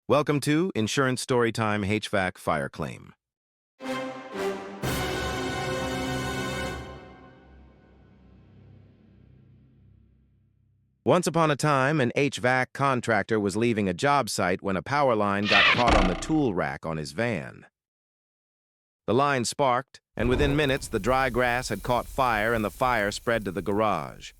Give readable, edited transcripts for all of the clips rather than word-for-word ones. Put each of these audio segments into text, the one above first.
Welcome to Insurance Storytime HVAC Fire Claim. Once upon a time, an HVAC contractor was leaving a job site when a power line got caught on the tool rack on his van. The line sparked, and within minutes the dry grass had caught fire and the fire spread to the garage.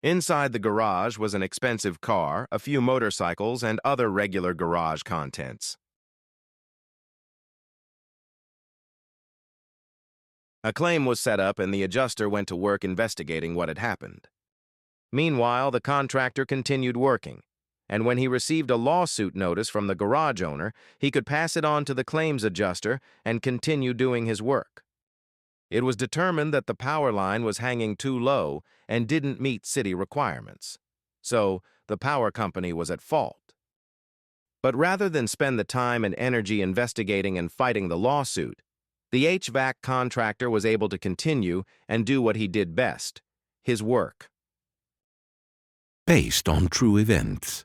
Inside the garage was an expensive car, a few motorcycles, and other regular garage contents. A claim was set up and the adjuster went to work investigating what had happened. Meanwhile, the contractor continued working, and when he received a lawsuit notice from the garage owner, he could pass it on to the claims adjuster and continue doing his work. It was determined that the power line was hanging too low and didn't meet city requirements. So, the power company was at fault. But rather than spend the time and energy investigating and fighting the lawsuit, the HVAC contractor was able to continue and do what he did best, his work. Based on true events.